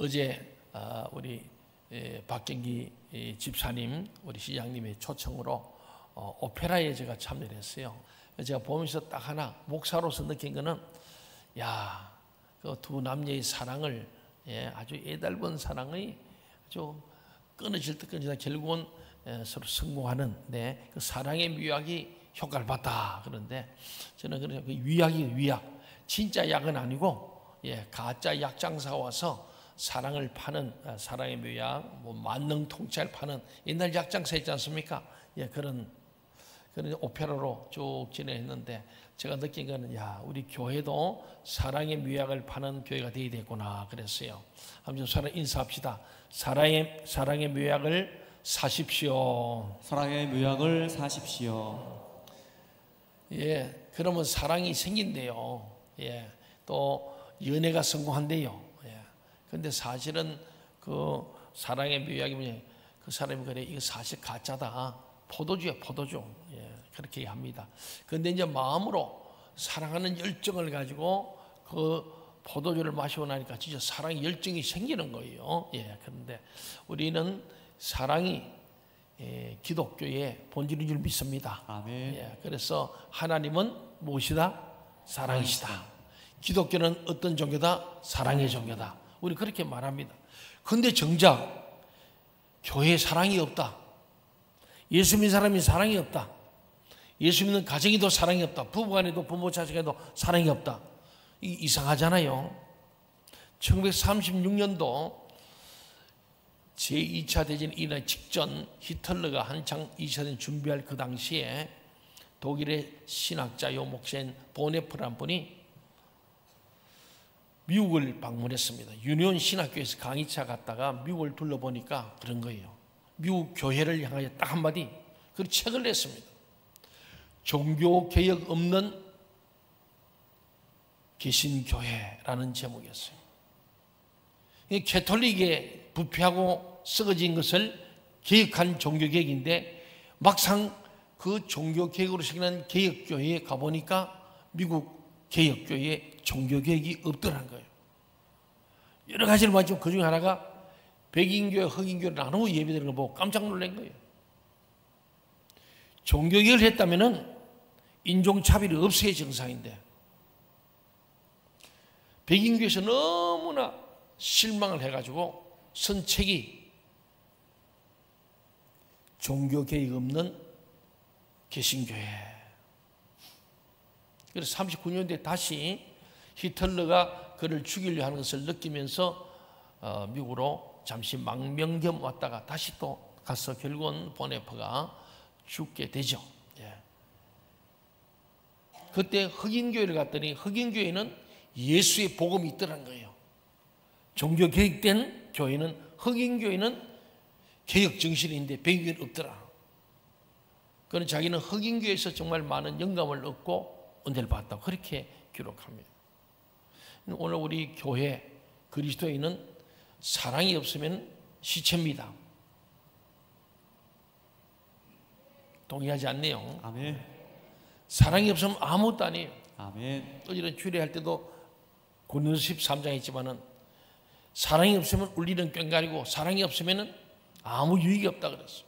어제 우리 박경기 집사님, 우리 시장님의 초청으로 오페라에 제가 참여를 했어요. 제가 보면서 딱 하나 목사로서 느낀 거는, 야, 그 두 남녀의 사랑을, 아주 애달픈 사랑의 아주 끊어질 듯 끊어지다 결국은 서로 성공하는 그 사랑의 미학이 효과를 봤다. 그런데 저는 그래서 그 위약이 위약, 진짜 약은 아니고 가짜 약장사가 와서 사랑을 파는 사랑의 묘약, 뭐 만능통찰 파는 옛날 약장사 있지 않습니까? 그런 오페라로 쭉 진행했는데 제가 느낀 거는, 야, 우리 교회도 사랑의 묘약을 파는 교회가 되어야 되겠구나 그랬어요. 한번 서로 인사합시다. 사랑의 묘약을 사십시오. 사랑의 묘약을 사십시오. 그러면 사랑이 생긴대요. 또 연애가 성공한대요. 근데 사실은 그 사랑의 묘약이 뭐냐, 그 사람이 그래, 이거 사실 가짜다. 포도주야, 포도주. 그렇게 합니다. 근데 이제 마음으로 사랑하는 열정을 가지고 그 포도주를 마시고 나니까 진짜 사랑의 열정이 생기는 거예요. 그런데 우리는 사랑이 기독교의 본질인 줄 믿습니다. 아멘. 그래서 하나님은 무엇이다? 사랑이시다. 기독교는 어떤 종교다? 사랑의 종교다. 우리 그렇게 말합니다. 그런데 정작 교회에 사랑이 없다. 예수 믿는 사람이 사랑이 없다. 예수 믿는 가정에도 사랑이 없다. 부부간에도 부모 자식에도 사랑이 없다. 이상하잖아요. 1936년도 제2차 대전이 일어나기 직전, 히틀러가 한창 2차 대전 준비할 그 당시에 독일의 신학자요 목사인 보네프라는 분이 미국을 방문했습니다. 유니온 신학교에서 강의차 갔다가 미국을 둘러보니까 그런 거예요. 미국 교회를 향하여 딱 한마디, 그 책을 냈습니다. 종교개혁 없는 개신교회라는 제목이었어요. 캐톨릭에 부패하고 썩어진 것을 개혁한 종교개혁인데, 막상 그 종교개혁으로 생긴 개혁교회에 가보니까 미국 개혁교회에 종교개혁이 없더라는 거예요. 여러 가지를 봤지만 그 중에 하나가 백인교회, 흑인교회를 나누고 예배드리는 걸 보고 깜짝 놀란 거예요. 종교개혁을 했다면 인종차별이 없어야 정상인데, 백인교회에서 너무나 실망을 해가지고 쓴 책이 종교개혁 없는 개신교회. 그래서 39년대에 다시 히틀러가 그를 죽이려 하는 것을 느끼면서 미국으로 잠시 망명겸 왔다가 다시 또 가서 결국은 보네프가 죽게 되죠. 그때 흑인교회를 갔더니 흑인교회는 예수의 복음이 있더라는 거예요. 종교 개혁된 교회는, 흑인교회는 개혁 정신인데 백인교회는 없더라. 그는 자기는 흑인교회에서 정말 많은 영감을 얻고 은혜를 받았다고 그렇게 기록합니다. 오늘 우리 교회 그리스도인은 사랑이 없으면 시체입니다. 동의하지 않네요. 아멘. 사랑이 없으면 아무것도 아니에요. 아멘. 어제는 주례할 때도 고린도서 13장 했지만은 사랑이 없으면 울리는 꽹과리고 사랑이 없으면 아무 유익이 없다 그랬어.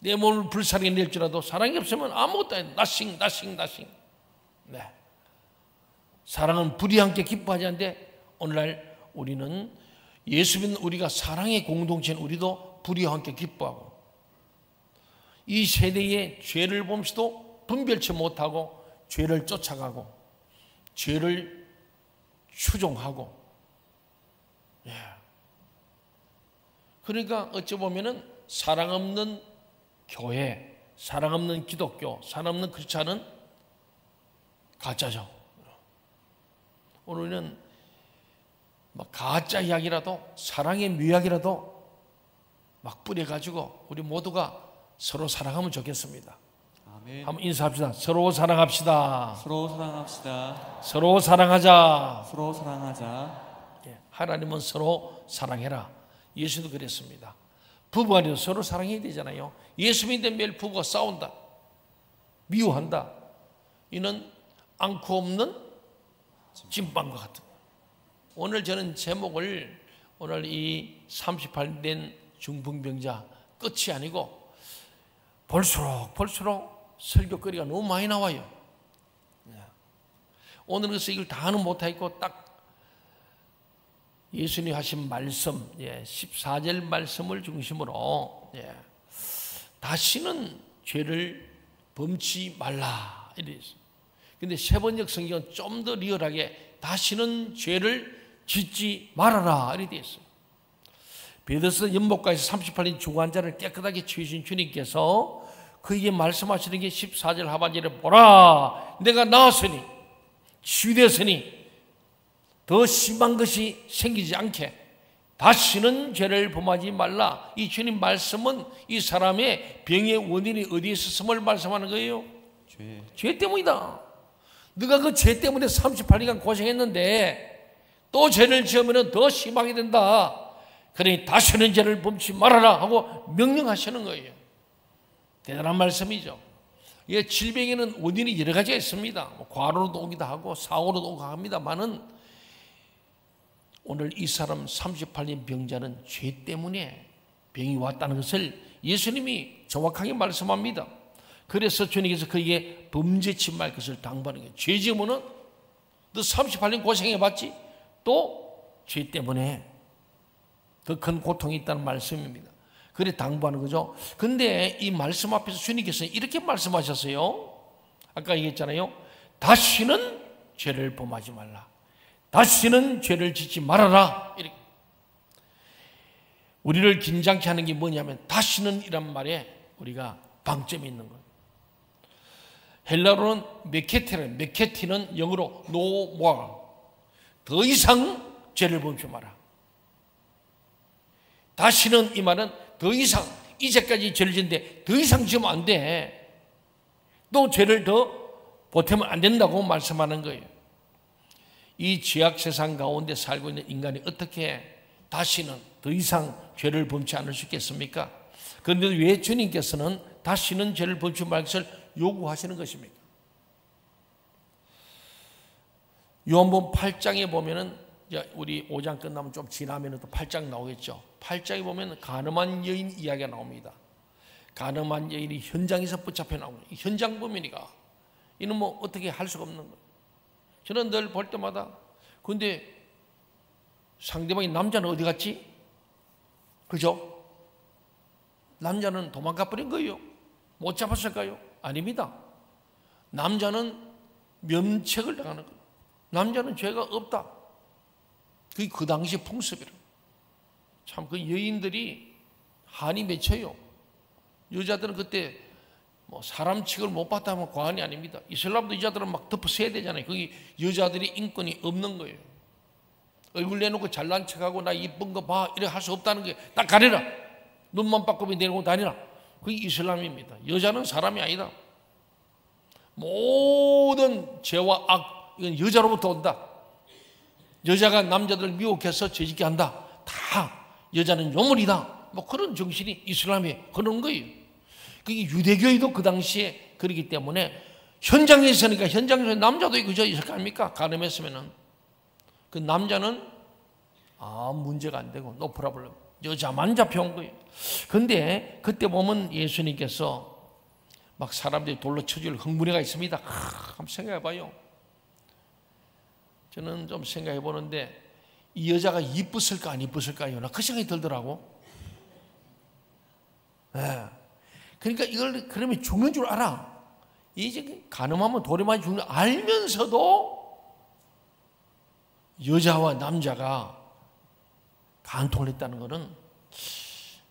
내 몸을 불사르게 낼지라도 사랑이 없으면 아무것도 아니에요. nothing. 사랑은 불이 함께 기뻐하지 않는데, 오늘날 우리는 예수 믿는 우리가 사랑의 공동체인 우리도 불이와 함께 기뻐하고, 이 세대의 죄를 보면서도 분별치 못하고 죄를 쫓아가고 죄를 추종하고, 그러니까 어찌 보면은 사랑 없는 교회, 사랑 없는 기독교, 사랑 없는 크리스찬은 가짜죠. 오늘은 막 가짜 이야기라도, 사랑의 묘약이라도 막 뿌려가지고 우리 모두가 서로 사랑하면 좋겠습니다. 아멘. 한번 인사합시다. 서로 사랑합시다. 서로 사랑합시다. 서로 사랑하자. 서로 사랑하자. 하나님은 서로 사랑해라. 예수도 그랬습니다. 부부간에도 서로 사랑해야 되잖아요. 예수 믿는 매일 부부가 싸운다, 미워한다, 이는 앙코 없는 찐빵과 같은 거예요. 오늘 저는 제목을 오늘 이 38년 된 중풍병자 끝이 아니고 볼수록 설교거리가 너무 많이 나와요. 오늘 그래서 이걸 다는 못하겠고 딱 예수님이 하신 말씀 14절 말씀을 중심으로 다시는 죄를 범치 말라 이래 있어요. 근데 세번역 성경은 좀 더 리얼하게 다시는 죄를 짓지 말아라 이렇게 되어 있어요. 베드스다 연못가에서 38년 죽은 자를 깨끗하게 치우신 주님께서 그에게 말씀하시는 게 14절 하반절에 보라 내가 나았으니 치유되었으니 더 심한 것이 생기지 않게 다시는 죄를 범하지 말라. 이 주님 말씀은 이 사람의 병의 원인이 어디에 있었음을 말씀하는 거예요? 죄 때문이다. 네가 그 죄 때문에 38년간 고생했는데 또 죄를 지으면 더 심하게 된다. 그러니 다시는 죄를 범치 말아라 하고 명령하시는 거예요. 대단한 말씀이죠. 이 질병에는 원인이 여러 가지가 있습니다. 과로로도 오기도 하고 사고로도 오기도 합니다만은 오늘 이 사람 38년 병자는 죄 때문에 병이 왔다는 것을 예수님이 정확하게 말씀합니다. 그래서 주님께서 그에게 범죄치 말 것을 당부하는 거예요. 죄 지으면은 너 38년 고생해봤지? 또 죄 때문에 더 큰 고통이 있다는 말씀입니다. 그래 당부하는 거죠. 근데 이 말씀 앞에서 주님께서 이렇게 말씀하셨어요. 아까 얘기했잖아요. 다시는 죄를 범하지 말라. 다시는 죄를 짓지 말아라. 이렇게. 우리를 긴장케 하는 게 뭐냐면 다시는 이란 말에 우리가 방점이 있는 거예요. 헬라어로는 메케티는 영어로 no more. 더 이상 죄를 범치 마라. 다시는 이 말은 더 이상 이제까지 죄를 지었는데 더 이상 지으면 안 돼. 또 죄를 더 보태면 안 된다고 말씀하는 거예요. 이 죄악 세상 가운데 살고 있는 인간이 어떻게 다시는 더 이상 죄를 범치 않을 수 있겠습니까? 그런데 왜 주님께서는 다시는 죄를 범치 말 것을 요구하시는 것입니까? 요한복음 8장에 보면은 우리 5장 끝나면 좀 지나면 또 8장 나오겠죠. 8장에 보면 가늠한 여인 이야기가 나옵니다. 가늠한 여인이 현장에서 붙잡혀 나옵니다. 현장 범인이가 이는 뭐 어떻게 할 수가 없는 거예요. 저는 늘 볼 때마다 근데 상대방이 남자는 어디 갔지? 그죠? 남자는 도망가 버린 거예요. 못 잡았을까요? 아닙니다. 남자는 면책을 당하는 거예요. 남자는 죄가 없다. 그게 그 당시 풍습이라. 참 그 여인들이 한이 맺혀요. 여자들은 그때 뭐 사람 취급을 못 받다면 과언이 아닙니다. 이슬람도 여자들은 막 덮어서야 되잖아요. 거기 여자들이 인권이 없는 거예요. 얼굴 내놓고 잘난 척하고 나 이쁜 거 봐 이렇게 할 수 없다는 게 딱 가려라. 눈만 빠꾸면 내놓고 다니라. 그게 이슬람입니다. 여자는 사람이 아니다. 모든 죄와 악 이건 여자로부터 온다. 여자가 남자들을 미혹해서 죄짓게 한다. 다 여자는 요물이다. 뭐 그런 정신이 이슬람에 그런 거예요. 그게 유대교회도 그 당시에 그러기 때문에 현장에 있으니까 현장에서 남자도 그저 있을 거 아닙니까? 가늠했으면은 그 남자는 문제가 안 되고 no problem. 여자만 잡혀온 거예요. 근데 그때 보면 예수님께서 막 사람들이 돌로 쳐줄 흥분해가 있습니다. 한번 생각해 봐요. 저는 좀 생각해 보는데 이 여자가 이뻤을까 안 이뻤을까요? 나 그 생각이 들더라고. 네. 그러니까 이걸 그러면 죽는 줄 알아. 이제 가늠하면 돌에 맞아 죽는 줄 알면서도 여자와 남자가 간통을 했다는 것은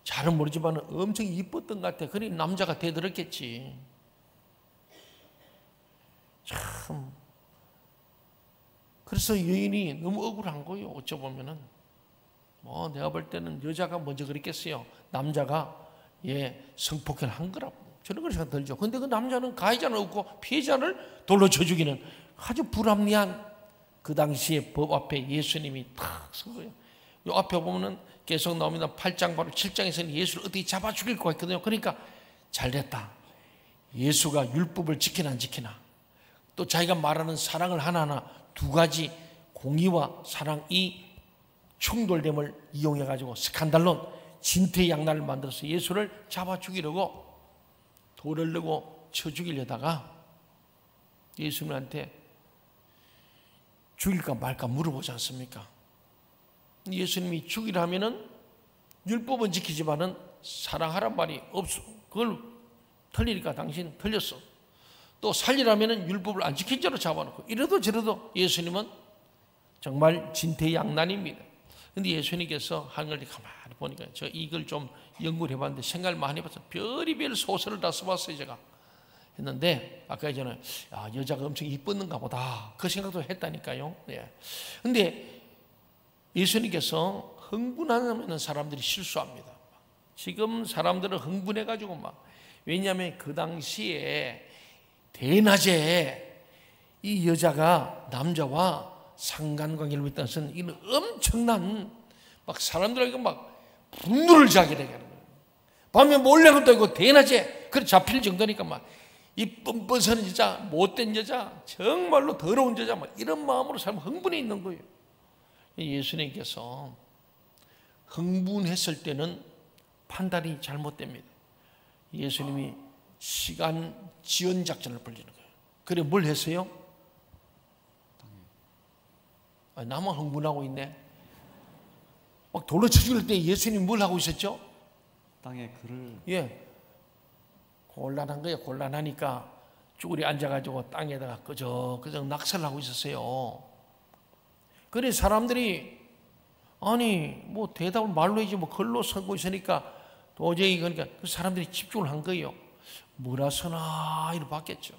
잘은 모르지만 엄청 이뻤던 것 같아. 그러니 남자가 대들었겠지. 참. 그래서 여인이 너무 억울한 거예요. 어쩌보면은. 뭐 내가 볼 때는 여자가 먼저 그랬겠어요. 남자가 성폭행을 한 거라고. 저는 그런 생각 들죠. 근데 그 남자는 가해자는 없고 피해자를 돌로 쳐 죽이는 아주 불합리한 그 당시에 법 앞에 예수님이 탁 선 거예요. 이 앞에 보면은 계속 나옵니다. 8장 바로 7장에서는 예수를 어떻게 잡아 죽일 것 같거든요. 그러니까 잘됐다. 예수가 율법을 지키나 안 지키나 또 자기가 말하는 사랑을 하나하나 두 가지 공의와 사랑 이 충돌됨을 이용해가지고 스칸달론 진퇴양난을 만들어서 예수를 잡아 죽이려고 돌을 넣고 쳐 죽이려다가 예수님한테 죽일까 말까 물어보지 않습니까? 예수님이 죽이라면은 율법은 지키지만은 사랑하란 말이 없어. 그걸 틀리니까 당신 틀렸어. 또 살리라면은 율법을 안 지킨 죄로 잡아놓고 이래도 저래도 예수님은 정말 진퇴양난입니다. 근데 예수님께서 하는 걸 가만히 보니까 저 이걸 좀 연구를 해봤는데 생각을 많이 해봤어요. 별의별 소설을 다 써봤어요 제가. 했는데 아까 전에 여자가 엄청 이뻤는가 보다 그 생각도 했다니까요. 예. 근데 예수님께서 흥분하면 사람들이 실수합니다. 지금 사람들은 흥분해가지고 막 왜냐하면 그 당시에 대낮에 이 여자가 남자와 상간관계를 맺다는 것은 이는 엄청난 막 사람들에게 막 분노를 자게 되게 하는 거예요. 밤에 몰래 것도 있고 대낮에 그래 잡힐 정도니까 막 이 뻔뻔한 여자, 못된 여자, 정말로 더러운 여자 막 이런 마음으로 사람 흥분해 있는 거예요. 예수님께서 흥분했을 때는 판단이 잘못됩니다. 예수님이 시간 지연 작전을 벌리는 거예요. 그래 뭘 했어요? 나만 흥분하고 있네. 막 돌로 쳐 죽일 때 예수님 뭘 하고 있었죠? 땅에 글을 예, 곤란한 거예요. 곤란하니까 쭈그리 앉아가지고 땅에다가 끄적끄적 낙서를 하고 있었어요. 그래 사람들이 아니 뭐 대답을 말로 해야지 뭐 글로 쓰고 있으니까 도저히 그러니까 그 사람들이 집중을 한 거예요. 뭐라 쓰나 이렇게 봤겠죠.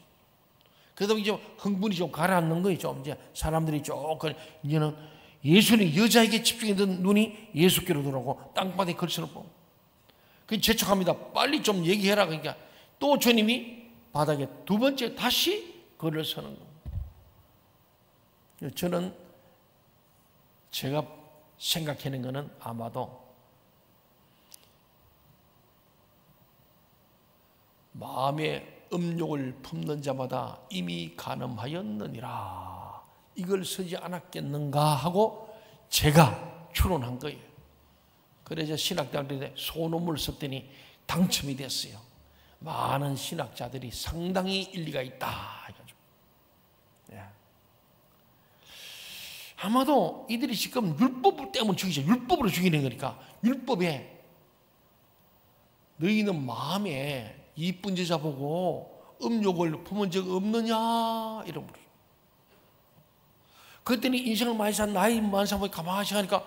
그래서 이제 흥분이 좀 가라앉는 거예요. 좀 이제 사람들이 조금 이제는 예수님 여자에게 집중했던 눈이 예수께로 돌아오고 땅바닥에 글씨를 보고 그 재촉합니다. 빨리 좀 얘기해라. 그러니까 또 주님이 바닥에 두 번째 다시 글을 쓰는 거예요. 저는 제가 생각하는 거는 아마도 마음의 음욕을 품는 자마다 이미 간음하였느니라 이걸 쓰지 않았겠는가 하고 제가 추론한 거예요. 그래서 신학대학에 소논문을 썼더니 당첨이 됐어요. 많은 신학자들이 상당히 일리가 있다 해가지고. 예. 아마도 이들이 지금 율법 때문에 죽이죠. 율법으로 죽이는 거니까 율법에 너희는 마음에 이쁜 여자 보고 음욕을 품은 적 없느냐 이런 거죠. 그랬더니 인생을 많이 산 나이 많은 사람이 가만히 하니까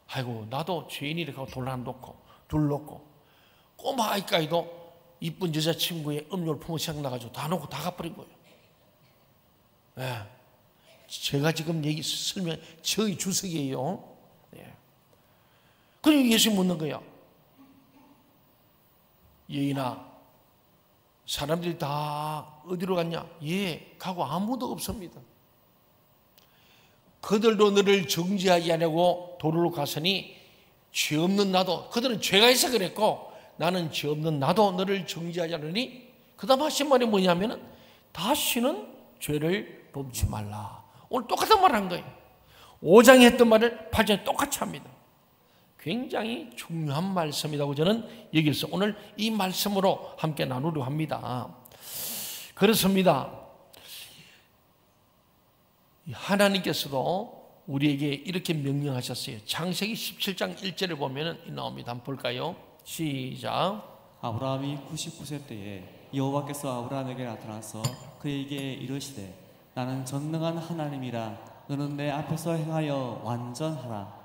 아이고 나도 죄인이라고 하고 돌 하나 놓고 둘 놓고 꼬마 아이까지도 이쁜 여자친구의 음욕을 품어 생각나가지고 다 놓고 다 가버린 거예요. 예. 제가 지금 얘기 설명 저희 주석이에요. 예. 그러니까 예수님 묻는 거야. 여인아 사람들이 다 어디로 갔냐? 예, 가고 아무도 없습니다. 그들도 너를 정죄하지 않으려고 도로로 갔으니 죄 없는 나도 그들은 죄가 있어 그랬고 나는 죄 없는 나도 너를 정죄하지 않으니 그 다음 하신 말이 뭐냐면은 다시는 죄를 범치 말라. 오늘 똑같은 말을 한 거예요. 5장에 했던 말을 8장에 똑같이 합니다. 굉장히 중요한 말씀이라고 저는 여기서 오늘 이 말씀으로 함께 나누려고 합니다. 그렇습니다. 하나님께서도 우리에게 이렇게 명령하셨어요. 창세기 17장 1절을 보면 나옵니다. 한번 볼까요? 시작. 아브라함이 99세 때에 여호와께서 아브라함에게 나타나서 그에게 이르시되 나는 전능한 하나님이라 너는 내 앞에서 행하여 완전하라.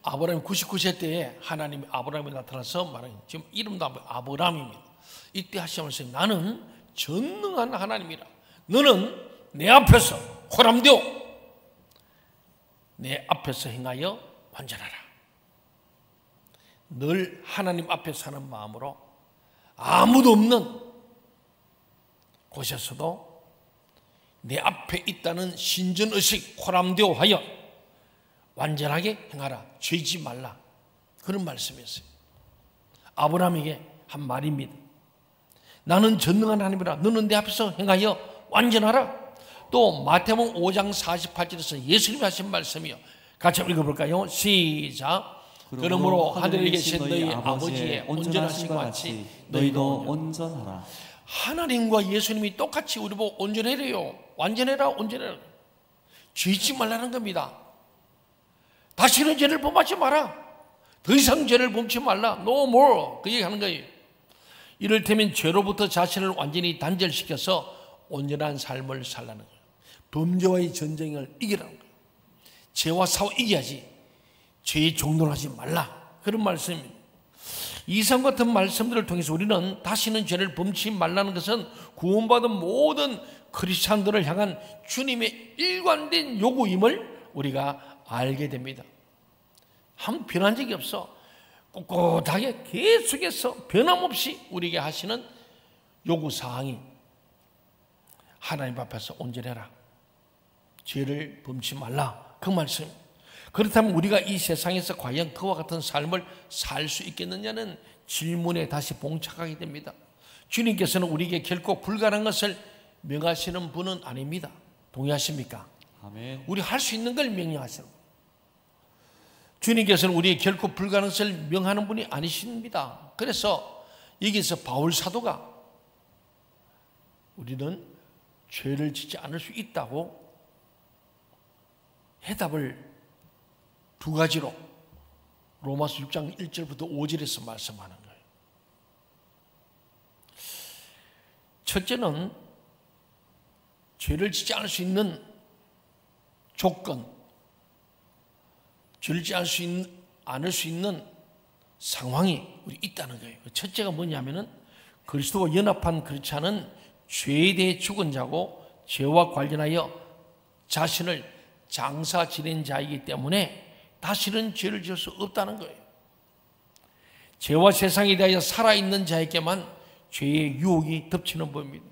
아브라함이 99세 때에 하나님이 아브라함이 나타나서 말하는 지금 이름도 아브라함입니다. 이때 하신 말씀이 나는 전능한 하나님이라 너는 내 앞에서 호람되어 내 앞에서 행하여 완전하라. 늘 하나님 앞에 사는 마음으로 아무도 없는 곳에서도 내 앞에 있다는 신전의식 호람되어 하여 완전하게 행하라. 죄지 말라. 그런 말씀이었어요. 아브라함에게 한 말입니다. 나는 전능한 하나님이라 너는 내 앞에서 행하여 완전하라. 또 마태복음 5장 48절에서 예수님이 하신 말씀이요. 같이 한번 읽어볼까요? 시작. 그러므로 하늘에 계신 너희 아버지의 온전하신 것 같이 너희도 온전하라. 하나님과 예수님이 똑같이 우리 보고 온전해래요. 완전해라, 온전해라. 죄짓지 말라는 겁니다. 다시는 죄를 범하지 마라. 더 이상 죄를 범치 말라. No more. 그 얘기하는 거예요. 이를테면 죄로부터 자신을 완전히 단절시켜서 온전한 삶을 살라는 거예요. 범죄와의 전쟁을 이기라는 거예요. 죄와 싸워 이겨야지 죄에 종노하지 말라. 그런 말씀입니다. 이상 같은 말씀들을 통해서 우리는 다시는 죄를 범치 말라는 것은 구원받은 모든 크리스찬들을 향한 주님의 일관된 요구임을 우리가 알게 됩니다. 한 변한 적이 없어. 꼿꼿하게 계속해서 변함없이 우리에게 하시는 요구사항이 하나님 앞에서 온전해라, 죄를 범치 말라, 그 말씀. 그렇다면 우리가 이 세상에서 과연 그와 같은 삶을 살 수 있겠느냐는 질문에 다시 봉착하게 됩니다. 주님께서는 우리에게 결코 불가능한 것을 명하시는 분은 아닙니다. 동의하십니까? 아멘. 우리 할 수 있는 걸 명령하시는 거예요. 주님께서는 우리에게 결코 불가능한 것을 명하는 분이 아니십니다. 그래서 여기서 바울 사도가 우리는 죄를 짓지 않을 수 있다고 해답을 두 가지로 로마서 6장 1절부터 5절에서 말씀하는 거예요. 첫째는 죄를 짓지 않을 수 있는 조건, 죄를 짓지 않을 수 있는 상황이 우리 있다는 거예요. 첫째가 뭐냐면은 그리스도와 연합한 크리스찬은 죄에 대해 죽은 자고 죄와 관련하여 자신을 장사 지낸 자이기 때문에 다시는 죄를 지을 수 없다는 거예요. 죄와 세상에 대하여 살아있는 자에게만 죄의 유혹이 덮치는 법입니다.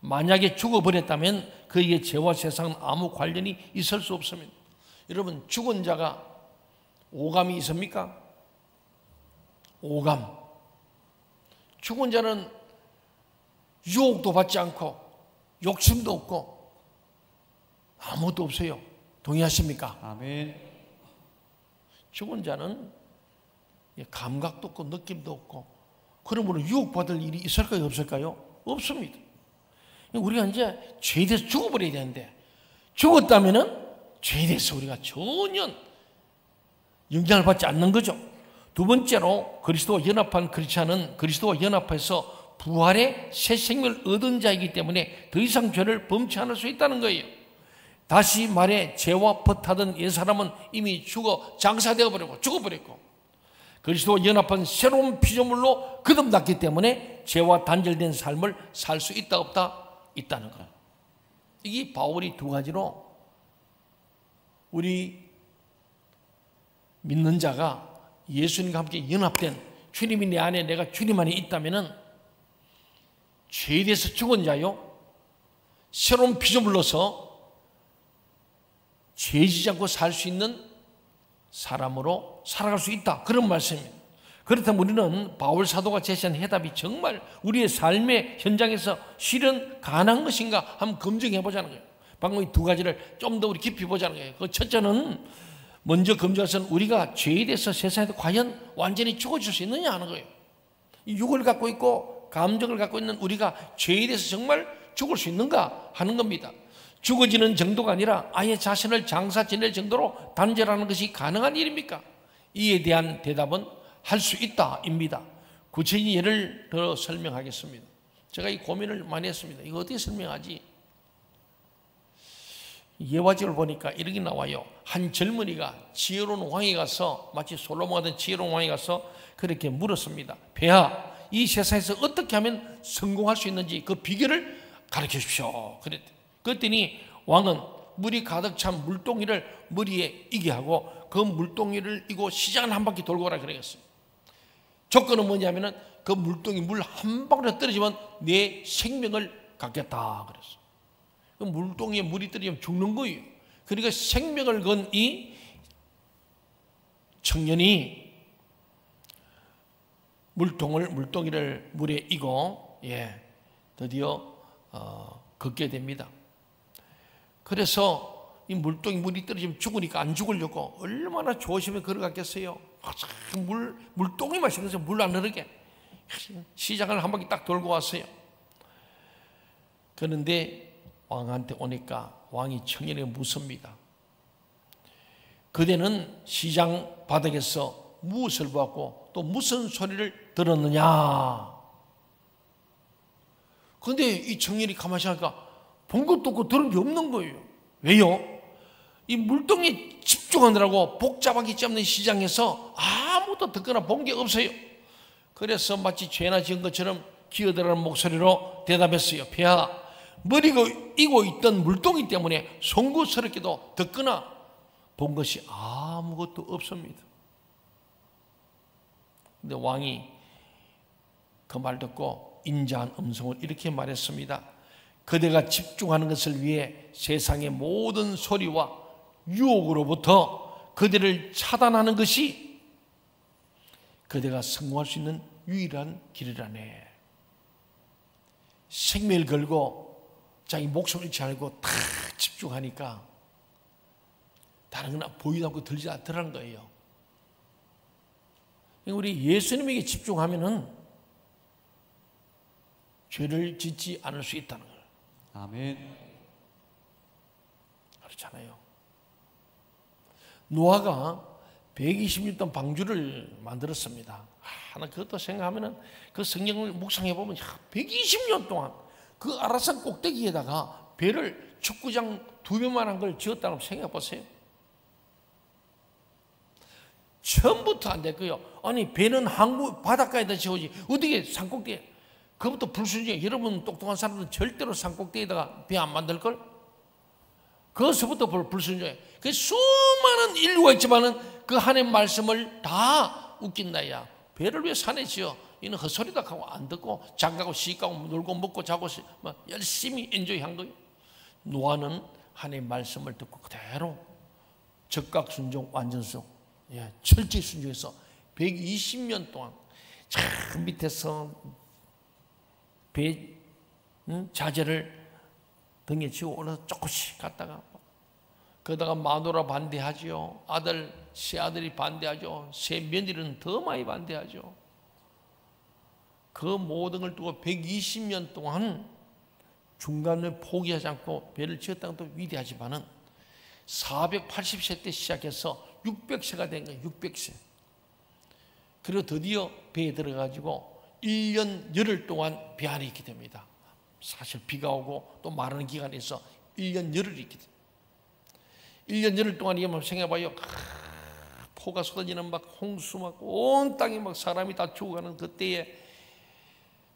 만약에 죽어버렸다면 그에게 죄와 세상은 아무 관련이 있을 수 없습니다. 여러분, 죽은 자가 오감이 있습니까? 오감. 죽은 자는 유혹도 받지 않고 욕심도 없고 아무것도 없어요. 동의하십니까? 아멘. 죽은 자는 감각도 없고 느낌도 없고, 그러므로 유혹받을 일이 있을까요, 없을까요? 없습니다. 우리가 이제 죄에 대해서 죽어버려야 되는데, 죽었다면은 죄에 대해서 우리가 전혀 영향을 받지 않는 거죠. 두 번째로 그리스도와 연합한 크리스찬은 그리스도와 연합해서 부활의 새 생명을 얻은 자이기 때문에 더 이상 죄를 범치 않을 수 있다는 거예요. 다시 말해 죄와 벗하던 옛사람은 이미 장사되어 버리고 죽어버렸고, 그리스도와 연합한 새로운 피조물로 거듭났기 때문에 죄와 단절된 삶을 살 수 있다 없다? 있다는 거예요. 이게 바울이 두 가지로 우리 믿는 자가 예수님과 함께 연합된, 주님이 내 안에 내가 주님 안에 있다면은 죄에 대해서 죽은 자요, 새로운 피조물로서 죄지지 않고 살 수 있는 사람으로 살아갈 수 있다, 그런 말씀입니다. 그렇다면 우리는 바울 사도가 제시한 해답이 정말 우리의 삶의 현장에서 실현 가능한 것인가 한번 검증해 보자는 거예요. 방금 이 두 가지를 좀 더 우리 깊이 보자는 거예요. 그 첫째는 먼저 검증해서는 우리가 죄에 대해서 세상에서 과연 완전히 죽어질 수 있느냐 하는 거예요. 이 육을 갖고 있고 감정을 갖고 있는 우리가 죄에 대해서 정말 죽을 수 있는가 하는 겁니다. 죽어지는 정도가 아니라 아예 자신을 장사 지낼 정도로 단절하는 것이 가능한 일입니까? 이에 대한 대답은 할 수 있다입니다. 구체적인 예를 들어 설명하겠습니다. 제가 이 고민을 많이 했습니다. 이거 어떻게 설명하지? 예화집을 보니까 이렇게 나와요. 한 젊은이가 지혜로운 왕에 가서, 마치 솔로몬 같은 지혜로운 왕에 가서 그렇게 물었습니다. 폐하, 이 세상에서 어떻게 하면 성공할 수 있는지 그 비결을 가르쳐 주십시오. 그랬더니 왕은 물이 가득 찬 물동이를 머리에 이게 하고 그 물동이를 이고 시장을 한 바퀴 돌고 오라 그랬어요. 조건은 뭐냐면은 그 물동이 물 한 방울에 떨어지면 내 생명을 갖겠다 그랬어. 그 물동이에 물이 떨어지면 죽는 거예요. 그러니까 생명을 건 이 청년이 물동이를 물에 이고 드디어 걷게 됩니다. 그래서 이 물동이 물이 떨어지면 죽으니까 안 죽으려고 얼마나 조심히 걸어갔겠어요. 물동이만 신경 써서 물 안 흐르게 시장을 한 바퀴 딱 돌고 왔어요. 그런데 왕한테 오니까 왕이 청년에게 묻습니다. 그대는 시장 바닥에서 무엇을 보았고 또 무슨 소리를 들었느냐? 그런데 이 청년이 가만히 생각하니까 본 것도 없고 들은 게 없는 거예요. 왜요? 이 물동에 집중하느라고 복잡하기 때문에 시장에서 아무도 듣거나 본 게 없어요. 그래서 마치 죄나 지은 것처럼 기어들어가는 목소리로 대답했어요. 폐하, 머리가 이고 있던 물동이 때문에 송구스럽게도 듣거나 본 것이 아무것도 없습니다. 근데 왕이 그 말 듣고 인자한 음성을 이렇게 말했습니다. 그대가 집중하는 것을 위해 세상의 모든 소리와 유혹으로부터 그대를 차단하는 것이 그대가 성공할 수 있는 유일한 길이라네. 생명을 걸고 자기 목숨을 잘고 다 집중하니까 다른 건 보이도 않고 들리지 않더라는 거예요. 우리 예수님에게 집중하면은 죄를 짓지 않을 수 있다는 거예요. 아멘. 그렇잖아요. 노아가 120년 동안 방주를 만들었습니다. 나 그것도 생각하면은 그 성경을 묵상해 보면 120년 동안 그 아라산 꼭대기에다가 배를 축구장 2배만한 걸 지었다고 생각해 보세요. 처음부터 안 됐고요. 아니 배는 항구 바닷가에다 지어지 어떻게 산꼭대기에 그것부터 불순종해. 여러분 똑똑한 사람들은 절대로 산꼭대기에다가 배 안 만들걸? 그것부터 불순종해. 그 수많은 인류가 있지만은 그 하나님의 말씀을 다 웃긴다. 야 배를 왜 산에 지어? 이는 헛소리다 하고 안 듣고 장가고 시가고 놀고 먹고 자고 열심히 엔조이한 거예요. 노아는 하나님의 말씀을 듣고 그대로 적각 순종 완전성 철저히 순종해서 120년 동안 저 밑에서 배 자재를 등에 지고 올라서 조금씩 갔다가 그러다가 마누라 반대하죠. 새 아들이 반대하죠. 새 며느리는 더 많이 반대하죠. 그 모든 걸 두고 120년 동안 중간에 포기하지 않고 배를 지었다는 것도 위대하지만은 480세 때 시작해서 600세가 된 거예요. 600세. 그리고 드디어 배에 들어가지고 1년 열흘 동안 배 안에 있게 됩니다. 사실 비가 오고 또 마르는 기간이 있어 1년 열흘 있게 됩니다. 1년 열흘 동안 이게 생각해봐요. 포가 쏟아지는 막 홍수 막 온 땅이 막 사람이 다 죽어가는 그때에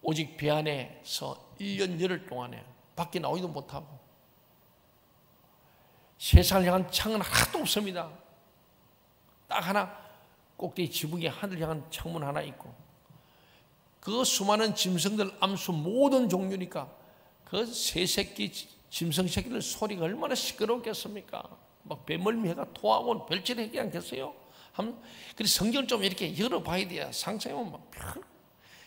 오직 배 안에서 1년 열흘 동안에 밖에 나오지도 못하고 세상을 향한 창은 하나도 없습니다. 딱 하나 꼭대기 지붕에 하늘 향한 창문 하나 있고 그 수많은 짐승들 암수 모든 종류니까 그 새 새끼 짐승 새끼들 소리가 얼마나 시끄럽겠습니까? 막 배멀미해가 토하고 별짓하지 않겠어요? 그래서 성경을 좀 이렇게 열어봐야 돼요. 상상해보면 막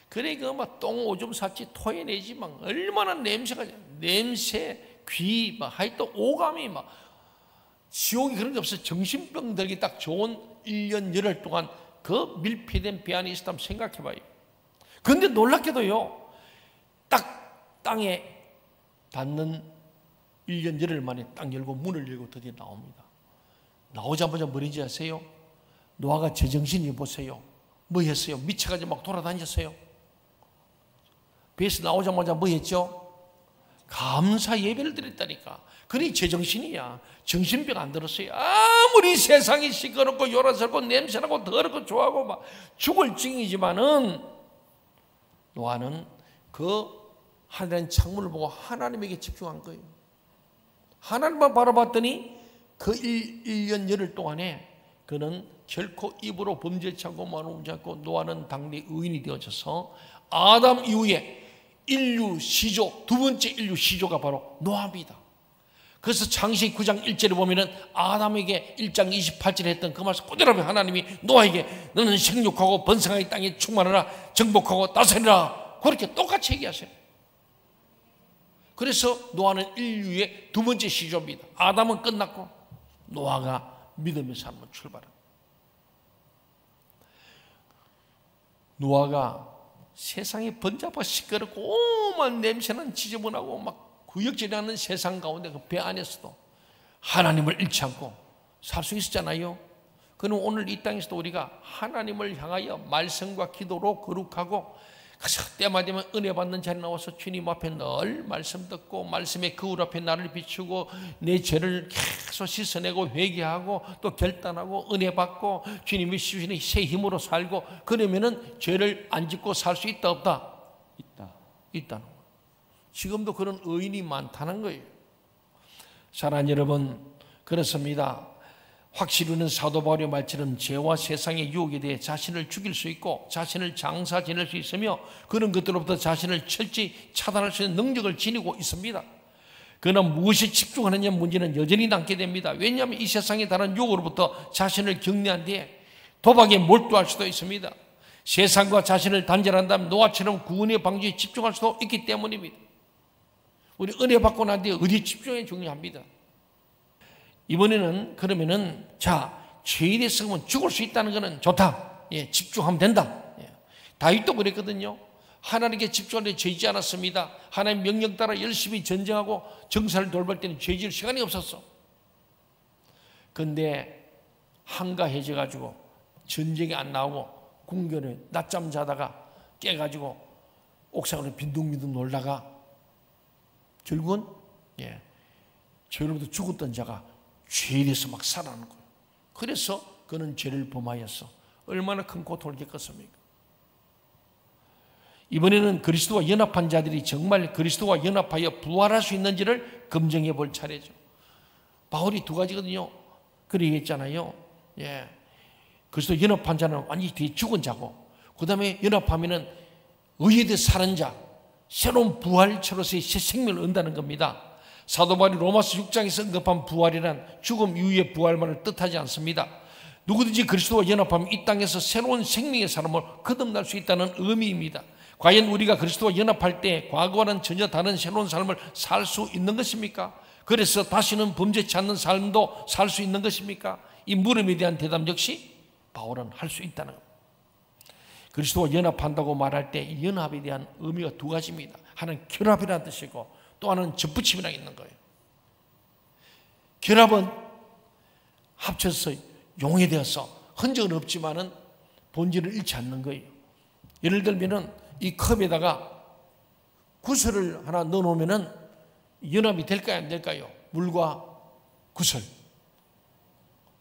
그래 막 똥 오줌 쌌지 토해내지 막 얼마나 냄새가 냄새 귀 막 하여튼 오감이 막 지옥이 그런 게 없어요. 정신병 들기 딱 좋은 1년 열흘 동안 그 밀폐된 배 안에 있었다면 생각해봐요. 그런데 놀랍게도요, 딱 땅에 닿는 1년 열흘 만에 딱 열고 문을 열고 드디어 나옵니다. 나오자마자 뭐인지 아세요? 노아가 제정신이 보세요. 뭐 했어요? 미쳐가지고 막 돌아다녔어요. 배에서 나오자마자 뭐 했죠? 감사 예배를 드렸다니까. 그러니 제정신이야. 정신병 안 들었어요. 아무리 세상이 시끄럽고 요란스럽고 냄새나고 더럽고 좋아하고 막 죽을 징이지만은 노아는 그 하늘의 창문을 보고 하나님에게 집중한 거예요. 하나님만 바라봤더니 그 1년 열흘 동안에 그는 결코 입으로 범죄치 않고 말을 하지 않고 노아는 당대 의인이 되어져서 아담 이후에 인류 시조 두 번째 인류 시조가 바로 노아입니다. 그래서 창세기 9장 1절에 보면은 아담에게 1장 28절에 했던 그 말씀 그대로 하나님이 노아에게 너는 생육하고 번성하게 땅에 충만하라 정복하고 다스리라 그렇게 똑같이 얘기하세요. 그래서 노아는 인류의 두 번째 시조입니다. 아담은 끝났고 노아가 믿음의 삶을 출발합니다. 노아가 세상이 번잡하고 시끄럽고 오만 냄새는 지저분하고 막 구역질하는 세상 가운데 그 배 안에서도 하나님을 잃지 않고 살 수 있었잖아요. 그럼 오늘 이 땅에서도 우리가 하나님을 향하여 말씀과 기도로 거룩하고 때마다 되면 은혜 받는 자리에 나와서 주님 앞에 늘 말씀 듣고 말씀의 거울 앞에 나를 비추고 내 죄를 계속 씻어내고 회개하고 또 결단하고 은혜 받고 주님이 주시는 새 힘으로 살고 그러면은 죄를 안 짓고 살 수 있다 없다? 있다는 거예요. 지금도 그런 의인이 많다는 거예요. 사랑하는 여러분, 그렇습니다. 확실히는 사도 바울의 말처럼 죄와 세상의 유혹에 대해 자신을 죽일 수 있고 자신을 장사 지낼 수 있으며 그런 것들로부터 자신을 철저히 차단할 수 있는 능력을 지니고 있습니다. 그러나 무엇이 집중하느냐 문제는 여전히 남게 됩니다. 왜냐하면 이 세상의 다른 유혹으로부터 자신을 격리한 뒤에 도박에 몰두할 수도 있습니다. 세상과 자신을 단절한다면 노아처럼 구원의 방주에 집중할 수도 있기 때문입니다. 우리 은혜 받고 난 뒤에 어디 집중이 중요합니다. 이번에는 그러면은 죄에 대해서 죽을 수 있다는 것은 좋다. 집중하면 된다. 다윗도 그랬거든요. 하나님께 집중할 때 죄지 않았습니다. 하나님 명령 따라 열심히 전쟁하고 정사를 돌볼 때는 죄질 시간이 없었어. 그런데 한가해져 가지고 전쟁이 안 나오고 궁궐에 낮잠 자다가 깨가지고 옥상으로 빈둥빈둥 놀다가 결국은 죄로부터 죽었던 자가 죄에 대해서 막 살아나는 거예요. 그래서 그는 죄를 범하였어. 얼마나 큰 고통을 겪었습니까? 이번에는 그리스도와 연합한 자들이 정말 그리스도와 연합하여 부활할 수 있는지를 검증해 볼 차례죠. 바울이 두 가지거든요. 그래 얘기했잖아요. 그리스도 연합한 자는 완전히 뒤에 죽은 자고 그 다음에 연합하면은 의에 대해 사는 자, 새로운 부활체로서의 새 생명을 얻는다는 겁니다. 사도 바울이 로마서 6장에서 언급한 부활이란 죽음 이후의 부활만을 뜻하지 않습니다. 누구든지 그리스도와 연합하면 이 땅에서 새로운 생명의 삶을 거듭날 수 있다는 의미입니다. 과연 우리가 그리스도와 연합할 때 과거와는 전혀 다른 새로운 삶을 살 수 있는 것입니까? 그래서 다시는 범죄치 않는 삶도 살 수 있는 것입니까? 이 물음에 대한 대답 역시 바울은 할 수 있다는 겁니다. 그리스도와 연합한다고 말할 때 이 연합에 대한 의미가 두 가지입니다. 하나는 결합이라는 뜻이고 또 하나는 접붙임이라고 있는 거예요. 결합은 합쳐서 용해되어서 흔적은 없지만은 본질을 잃지 않는 거예요. 예를 들면은 이 컵에다가 구슬을 하나 넣어 놓으면은 연합이 될까요, 안 될까요? 물과 구슬.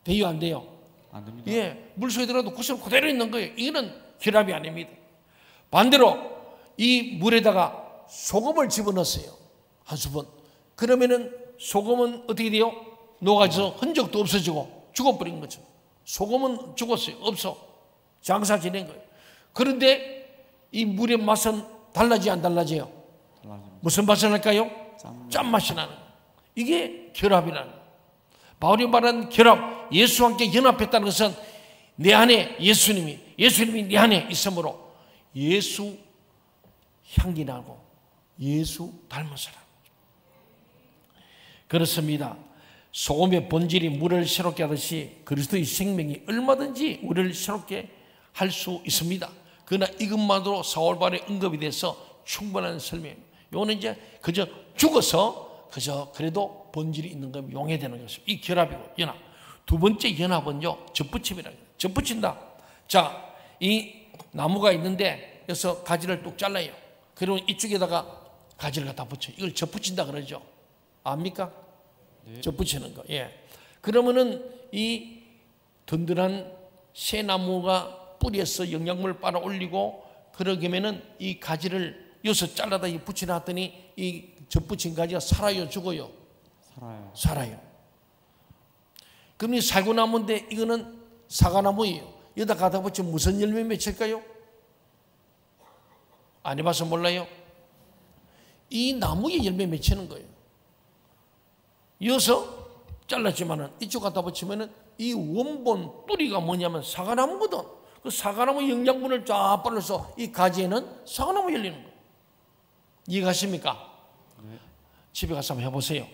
돼요, 안 돼요? 안 됩니다. 물 속에 들어가도 구슬 그대로 있는 거예요. 이거는 결합이 아닙니다. 반대로 이 물에다가 소금을 집어넣었어요. 한 스푼. 그러면은 소금은 어떻게 돼요? 녹아져서 흔적도 없어지고 죽어버린 거죠. 소금은 죽었어요. 없어. 장사 지낸 거예요. 그런데 이 물의 맛은 달라지지 안 달라져요? 무슨 맛이 날까요? 짠맛이 나는 거예요. 이게 결합이라는 거예요. 바울이 말하는 결합, 예수와 함께 연합했다는 것은 내 안에 예수님이 내 안에 있으므로 예수 향기 나고 예수 닮은 사람. 그렇습니다. 소금의 본질이 물을 새롭게 하듯이 그리스도의 생명이 얼마든지 우리를 새롭게 할 수 있습니다. 그러나 이것만으로 사울 바울의 언급이 돼서 충분한 설명입니다. 이거는 이제 그저 죽어서 그저 그래도 본질이 있는 것 용해되는 것입니다. 이 결합이고 연합. 두 번째 연합은요, 접붙임이라고 해요. 접붙인다. 자, 이 나무가 있는데 여기서 가지를 뚝 잘라요. 그리고 이쪽에다가 가지를 갖다 붙여. 이걸 접붙인다 그러죠. 압니까? 네. 접붙이는 거. 그러면은 이 든든한 새 나무가 뿌리에서 영양분을 빨아 올리고 그러면은 이 가지를 여기서 잘라다 붙여놨더니 이 접붙인 가지가 살아요, 죽어요? 살아요. 그럼 이 살구나무인데 이거는 사과나무예요. 여기다 갖다 붙이면 무슨 열매 맺힐까요? 안 해봐서 몰라요? 이 나무에 열매 맺히는 거예요. 이어서 잘랐지만은 이쪽 갖다 붙이면은 이 원본 뿌리가 뭐냐면 사과나무거든. 그 사과나무 영양분을 쫙 빨아서 이 가지에는 사과나무 열리는 거예요. 이해가십니까? 네. 집에 가서 한번 해보세요.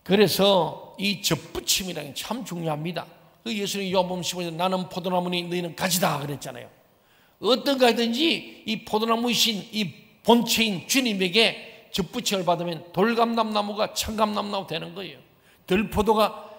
그래서 이 접붙임이라는 게 참 중요합니다. 예수님이 요한복음 15절 나는 포도나무니 너희는 가지다 그랬잖아요. 어떤 가지든지 이 포도나무이신 이 본체인 주님에게 접붙임을 받으면 돌감람나무가 참감람나무 되는 거예요. 들포도가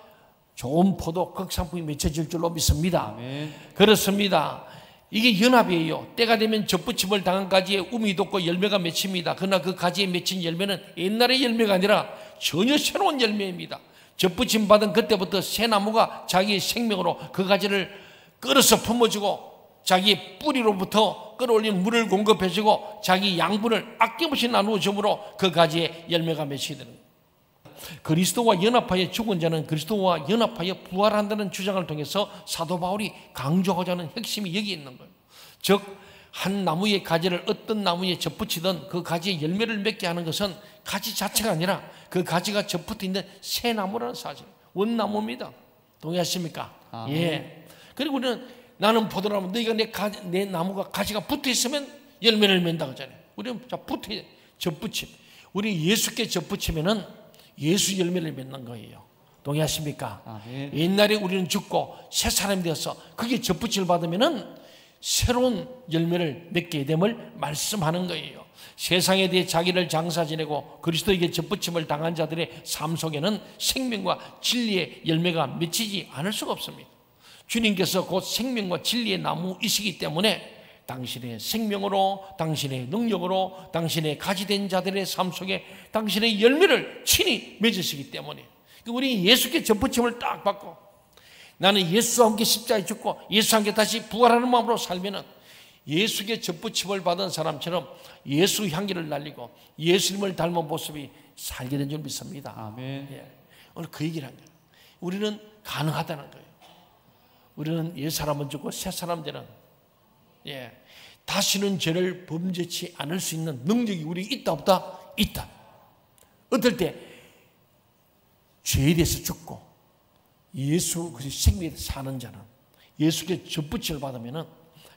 좋은 포도 극상품이 맺혀질 줄로 믿습니다. 아멘. 그렇습니다. 이게 연합이에요. 때가 되면 접붙임을 당한 가지에 움이 돋고 열매가 맺힙니다. 그러나 그 가지에 맺힌 열매는 옛날의 열매가 아니라 전혀 새로운 열매입니다. 접붙임 받은 그때부터 새 나무가 자기의 생명으로 그 가지를 끌어서 품어주고 자기의 뿌리로부터 끌어올린 물을 공급해주고 자기 양분을 아낌없이 나누어 줌으로 그 가지에 열매가 맺히게 되는 거예요. 그리스도와 연합하여 죽은 자는 그리스도와 연합하여 부활한다는 주장을 통해서 사도 바울이 강조하고자 하는 핵심이 여기 있는 거예요. 즉 한 나무의 가지를 어떤 나무에 접붙이든 그 가지에 열매를 맺게 하는 것은 가지 자체가 아니라 그 가지가 접붙어 있는 새 나무라는 사실, 원나무입니다. 동의하십니까? 예. 그리고 우리는 나는 포도나무, 너희가 내 나무가 가지가 붙어 있으면 열매를 맺는다고 하잖아요. 우리는 붙어 접붙임. 우리 예수께 접붙이면은 예수 열매를 맺는 거예요. 동의하십니까? 아멘. 옛날에 우리는 죽고 새 사람이 되어서 그게 접붙임을 받으면은 새로운 열매를 맺게 됨을 말씀하는 거예요. 세상에 대해 자기를 장사 지내고 그리스도에게 접붙임을 당한 자들의 삶 속에는 생명과 진리의 열매가 맺히지 않을 수가 없습니다. 주님께서 곧 생명과 진리의 나무이시기 때문에 당신의 생명으로, 당신의 능력으로, 당신의 가지된 자들의 삶 속에 당신의 열매를 친히 맺으시기 때문에 우리 예수께 접붙임을 딱 받고 나는 예수와 함께 십자가에 죽고 예수와 함께 다시 부활하는 마음으로 살면은 예수께 접붙임을 받은 사람처럼 예수 향기를 날리고 예수님을 닮은 모습이 살게 된 줄 믿습니다. 아멘. 예. 오늘 그 얘기를 한 거예요. 우리는 가능하다는 거예요. 우리는 옛 사람은 죽고 새 사람 되는 다시는 죄를 범죄치 않을 수 있는 능력이 우리에게 있다 없다? 있다. 어떨 때 죄에 대해서 죽고 예수 그 생명에 대해서 사는 자는 예수께 접붙임을 받으면은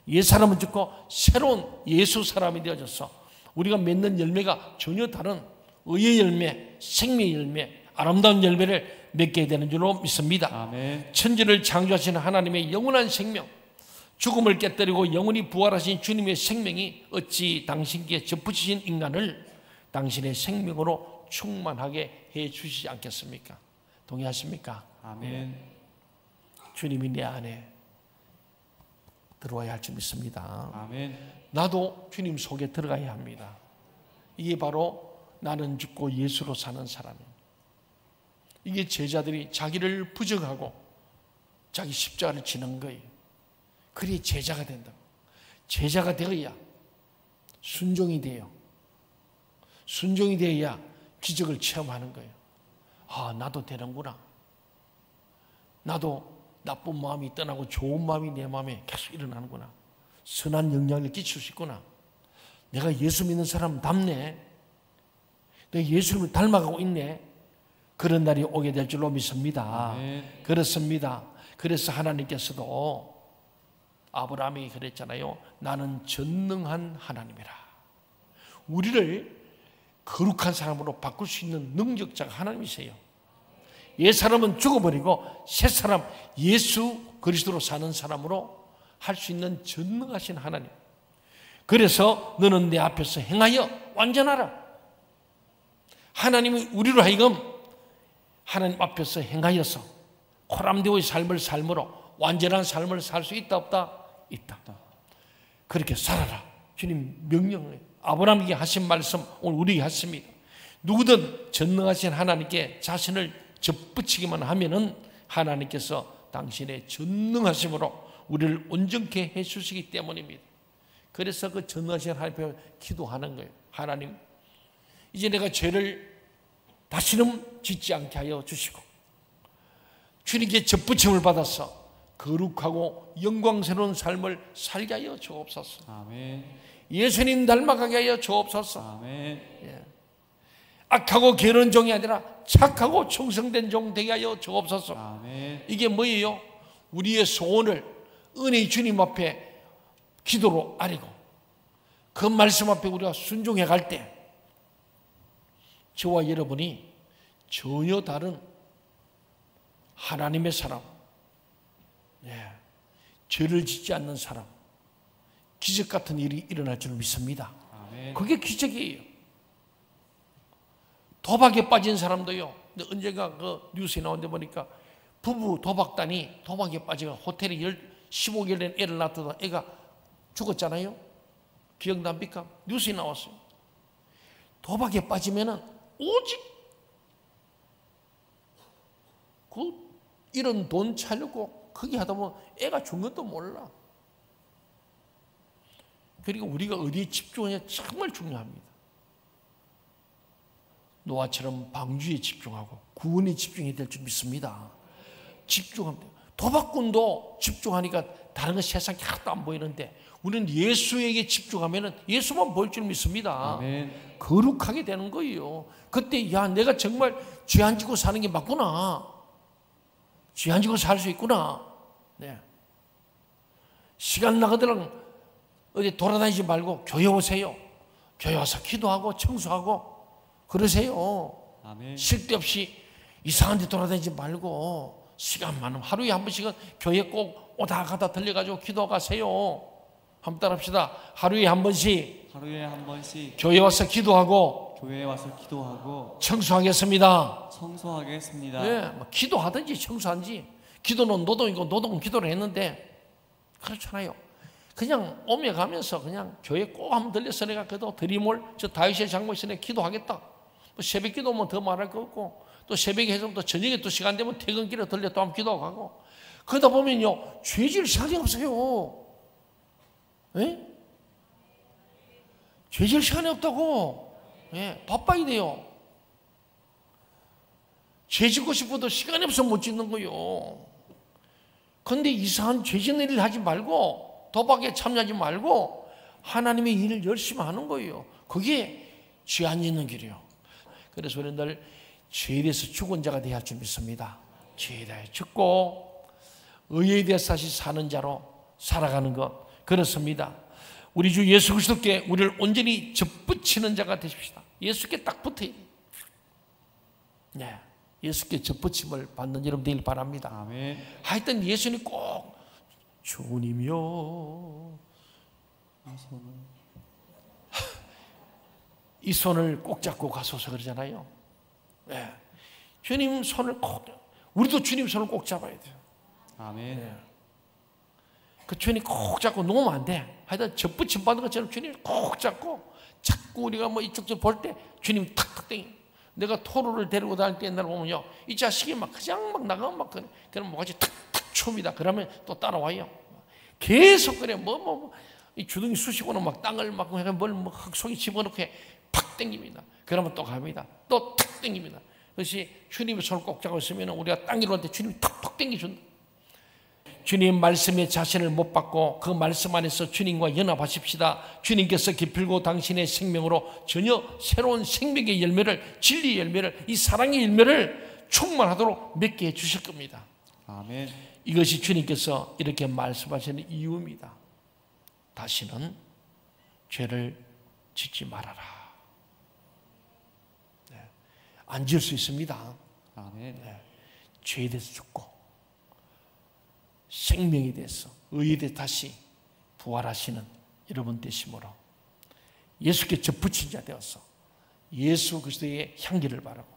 옛 사람은 죽고 새로운 예수 사람이 되어져서 우리가 맺는 열매가 전혀 다른 의의 열매, 생명의 열매, 아름다운 열매를 맺게 되는 줄로 믿습니다. 아멘. 천지를 창조하신 하나님의 영원한 생명, 죽음을 깨뜨리고 영원히 부활하신 주님의 생명이 어찌 당신께 접붙이신 인간을 당신의 생명으로 충만하게 해 주시지 않겠습니까? 동의하십니까? 아멘. 주님이 내 안에 들어와야 할 줄 믿습니다. 아멘. 나도 주님 속에 들어가야 합니다. 이게 바로 나는 죽고 예수로 사는 사람입니다. 이게 제자들이 자기를 부정하고 자기 십자가를 지는 거예요. 그래야 제자가 된다. 제자가 되어야 순종이 돼요. 순종이 되어야 기적을 체험하는 거예요. 아, 나도 되는구나. 나도 나쁜 마음이 떠나고 좋은 마음이 내 마음에 계속 일어나는구나. 선한 영향을 끼칠 수 있구나. 내가 예수 믿는 사람답네. 내가 예수님을 닮아가고 있네. 그런 날이 오게 될 줄로 믿습니다. 아멘. 그렇습니다. 그래서 하나님께서도 아브라함이 그랬잖아요. 나는 전능한 하나님이라. 우리를 거룩한 사람으로 바꿀 수 있는 능력자가 하나님이세요. 옛 사람은 죽어버리고 새 사람 예수 그리스도로 사는 사람으로 할 수 있는 전능하신 하나님. 그래서 너는 내 앞에서 행하여 완전하라. 하나님이 우리로 하여금 하나님 앞에서 행하여서 코람데오의 삶을 삶으로 완전한 삶을 살 수 있다 없다? 있다. 그렇게 살아라. 주님 명령을 아브라함에게 하신 말씀 오늘 우리에게 하십니다. 누구든 전능하신 하나님께 자신을 접붙이기만 하면은 하나님께서 당신의 전능하심으로 우리를 온전케 해주시기 때문입니다. 그래서 그 전능하신 하나님 앞에 기도하는 거예요. 하나님, 이제 내가 죄를 다시는 짓지 않게 하여 주시고 주님께 접붙임을 받아서 거룩하고 영광스러운 삶을 살게 하여 주옵소서. 아멘. 예수님 닮아가게 하여 주옵소서. 아멘. 악하고 게으른 종이 아니라 착하고 충성된 종 되게 하여 주옵소서. 아멘. 이게 뭐예요? 우리의 소원을 은혜의 주님 앞에 기도로 아뢰고 그 말씀 앞에 우리가 순종해 갈 때 저와 여러분이 전혀 다른 하나님의 사람, 죄를 짓지 않는 사람, 기적 같은 일이 일어날 줄 믿습니다. 아멘. 그게 기적이에요. 도박에 빠진 사람도요. 근데 언젠가 그 뉴스에 나온 데 보니까 부부 도박단이 도박에 빠져가 호텔에 15개월 된 애를 놔두다 애가 죽었잖아요. 기억납니까? 뉴스에 나왔어요. 도박에 빠지면은 오직 이런 돈 차려고 거기 하다 보면 애가 죽는 것도 몰라. 그리고 우리가 어디에 집중하냐 정말 중요합니다. 노아처럼 방주에 집중하고 구원에 집중해야 될 줄 믿습니다. 집중하면 돼요. 도박꾼도 집중하니까 다른 건 세상에 하나도 안 보이는데 우리는 예수에게 집중하면 예수만 보일 줄 믿습니다. 아멘. 거룩하게 되는 거예요. 그때 야 내가 정말 죄 안 지고 사는 게 맞구나. 죄 안 지고 살 수 있구나. 네. 시간 나가더라 어디 돌아다니지 말고 교회 오세요. 교회 와서 기도하고 청소하고 그러세요. 아멘. 쓸데없이 이상한 데 돌아다니지 말고 시간 많으면 하루에 한 번씩은 교회 꼭 오다 가다 들려가지고 기도 가세요. 한번 따라합시다. 하루에 한 번씩 교회 와서 기도하고 교회에 와서 기도하고 청소하겠습니다. 청소하겠습니다. 네, 뭐 기도하든지 청소하든지 기도는 노동이고 노동은 기도를 했는데 그렇잖아요. 그냥 오며 가면서 그냥 교회 꼭 한번 들려서 내가 그래도 드림을 저 다윗의 장모에서 내가 기도하겠다. 뭐 새벽 기도면 더 말할 거 없고 또 새벽에 해서 또 저녁에 또 시간 되면 퇴근길에 들려 또 한번 기도하고 가고 그러다 보면요 죄질 시간이 없어요. 예? 죄질 시간이 없다고. 예, 바빠야 돼요. 죄 짓고 싶어도 시간이 없어 못 짓는 거예요. 그런데 이상한 죄 짓는 일을 하지 말고 도박에 참여하지 말고 하나님의 일을 열심히 하는 거예요. 그게 죄 안 짓는 길이에요. 그래서 우리는 늘 죄에 대해서 죽은 자가 되어야 할 줄 믿습니다. 죄에 대해 죽고 의에 대해서 다시 사는 자로 살아가는 것 그렇습니다. 우리 주 예수 그리스도께 우리를 온전히 접붙이는 자가 되십시다. 예수께 딱 붙어야 돼요. 네, 예수께 접붙임을 받는 여러분 되길 바랍니다. 아멘. 하여튼 예수님 꼭 주님이여 이 손을 꼭 잡고 가소서 그러잖아요. 네. 주님 손을 꼭 우리도 주님 손을 꼭 잡아야 돼요. 아멘. 네. 그 주님 꼭 잡고 놓으면 안 돼. 하여튼 접붙임 받는 것처럼 주님 꼭 잡고 자꾸 우리가 뭐 이쪽 저 볼 때 주님 탁탁 땡. 내가 토로를 데리고 다닐 때 옛날에 보면요 이 자식이 막 그냥 막 나가면 막 그럼 뭐가지 탁탁 춥니다. 그러면 또 따라와요. 계속 그래 이 주둥이 쑤시고는 막 땅을 막 뭘 흙속에 집어넣고 팍 땡깁니다. 그러면 또 갑니다. 또 탁 땡깁니다. 그것이 주님의 손을 꼭 잡고 있으면 우리가 땅 위로 올 때 주님이 탁탁 땡겨준다. 주님 말씀에 자신을 못 받고 그 말씀 안에서 주님과 연합하십시다. 주님께서 기필고 당신의 생명으로 전혀 새로운 생명의 열매를 진리의 열매를 이 사랑의 열매를 충만하도록 맺게 해 주실 겁니다. 아멘. 이것이 주님께서 이렇게 말씀하시는 이유입니다. 다시는 죄를 짓지 말아라. 네. 안 지을 수 있습니다. 아멘. 네. 죄에 대해서 죽고 생명에 대해서 의에 대해 다시 부활하시는 여러분 되심으로 예수께 접붙인 자 되어서 예수 그리스도의 향기를 바라고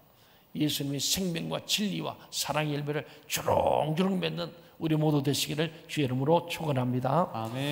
예수님의 생명과 진리와 사랑의 열매를 주렁주렁 맺는 우리 모두 되시기를 주의 이름으로 축원합니다. 아멘.